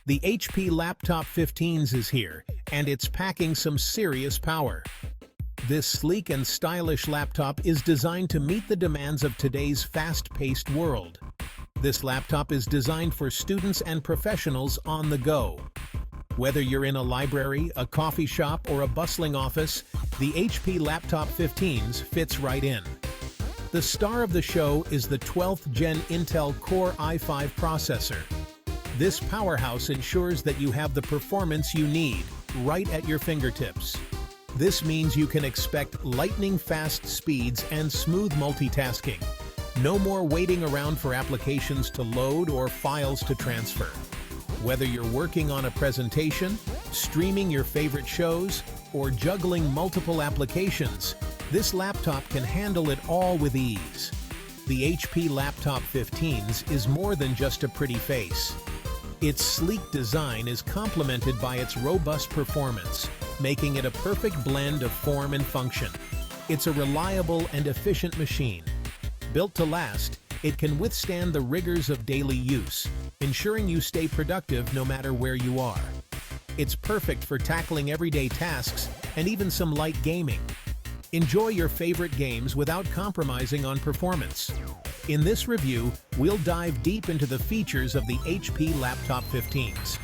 The HP Laptop 15s is here, and it's packing some serious power. This sleek and stylish laptop is designed to meet the demands of today's fast-paced world. This laptop is designed for students and professionals on the go. Whether you're in a library, a coffee shop, or a bustling office, the HP Laptop 15s fits right in. The star of the show is the 12th Gen Intel Core i5 processor. This powerhouse ensures that you have the performance you need, right at your fingertips. This means you can expect lightning-fast speeds and smooth multitasking. No more waiting around for applications to load or files to transfer. Whether you're working on a presentation, streaming your favorite shows, or juggling multiple applications, this laptop can handle it all with ease. The HP Laptop 15s is more than just a pretty face. Its sleek design is complemented by its robust performance, making it a perfect blend of form and function. It's a reliable and efficient machine. Built to last, it can withstand the rigors of daily use, ensuring you stay productive no matter where you are. It's perfect for tackling everyday tasks and even some light gaming. Enjoy your favorite games without compromising on performance. In this review, we'll dive deep into the features of the HP Laptop 15s.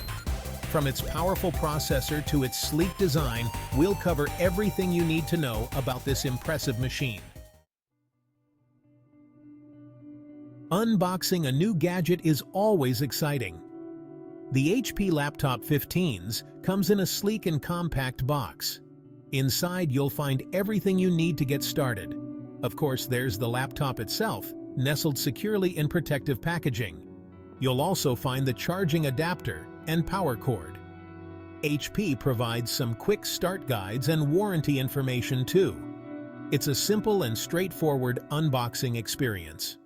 From its powerful processor to its sleek design, we'll cover everything you need to know about this impressive machine. Unboxing a new gadget is always exciting. The HP Laptop 15s comes in a sleek and compact box. Inside, you'll find everything you need to get started. Of course, there's the laptop itself, nestled securely in protective packaging. You'll also find the charging adapter and power cord. HP provides some quick start guides and warranty information too. It's a simple and straightforward unboxing experience.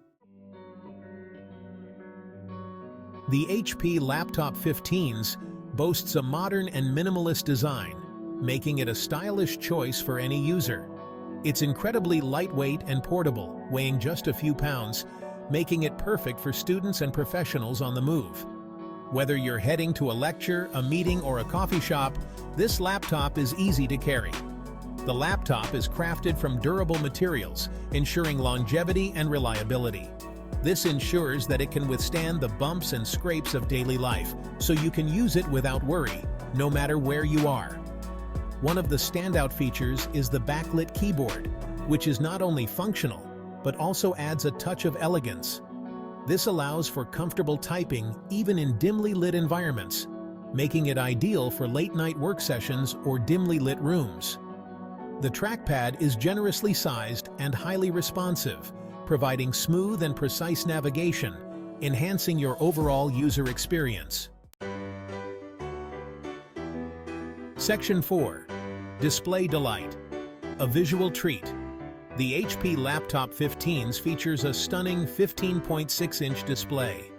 The HP Laptop 15s boasts a modern and minimalist design, making it a stylish choice for any user. It's incredibly lightweight and portable, weighing just a few pounds, making it perfect for students and professionals on the move. Whether you're heading to a lecture, a meeting, or a coffee shop, this laptop is easy to carry. The laptop is crafted from durable materials, ensuring longevity and reliability. This ensures that it can withstand the bumps and scrapes of daily life, so you can use it without worry, no matter where you are. One of the standout features is the backlit keyboard, which is not only functional, but also adds a touch of elegance. This allows for comfortable typing even in dimly lit environments, making it ideal for late-night work sessions or dimly lit rooms. The trackpad is generously sized and highly responsive, providing smooth and precise navigation, enhancing your overall user experience. Section 4. Display Delight. A visual treat. The HP Laptop 15s features a stunning 15.6-inch display.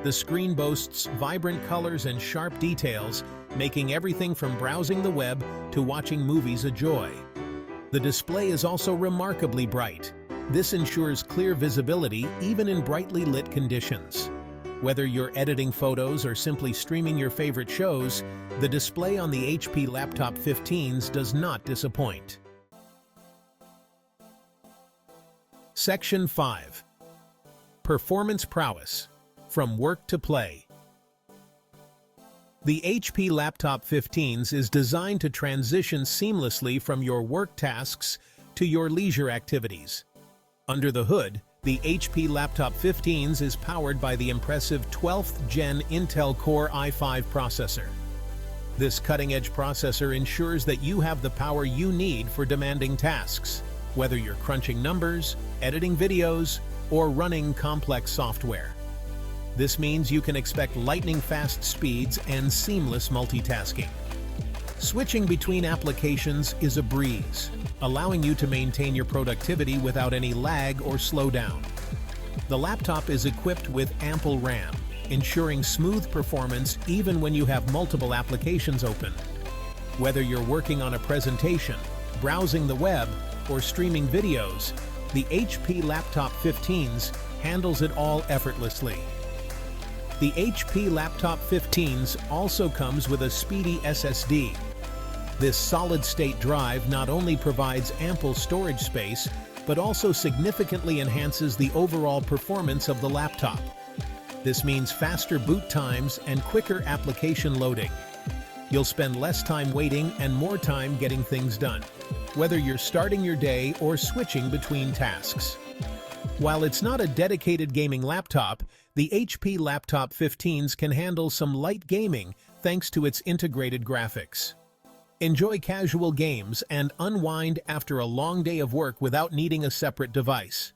The screen boasts vibrant colors and sharp details, making everything from browsing the web to watching movies a joy. The display is also remarkably bright. This ensures clear visibility even in brightly lit conditions. Whether you're editing photos or simply streaming your favorite shows, the display on the HP Laptop 15s does not disappoint. Section 5. Performance Prowess. From work to play. The HP Laptop 15s is designed to transition seamlessly from your work tasks to your leisure activities. Under the hood, the HP Laptop 15s is powered by the impressive 12th Gen Intel Core i5 processor. This cutting-edge processor ensures that you have the power you need for demanding tasks, whether you're crunching numbers, editing videos, or running complex software. This means you can expect lightning-fast speeds and seamless multitasking. Switching between applications is a breeze, allowing you to maintain your productivity without any lag or slowdown. The laptop is equipped with ample RAM, ensuring smooth performance even when you have multiple applications open. Whether you're working on a presentation, browsing the web, or streaming videos, the HP Laptop 15s handles it all effortlessly. The HP Laptop 15s also comes with a speedy SSD. This solid-state drive not only provides ample storage space, but also significantly enhances the overall performance of the laptop. This means faster boot times and quicker application loading. You'll spend less time waiting and more time getting things done, whether you're starting your day or switching between tasks. While it's not a dedicated gaming laptop, the HP Laptop 15s can handle some light gaming thanks to its integrated graphics. Enjoy casual games and unwind after a long day of work without needing a separate device.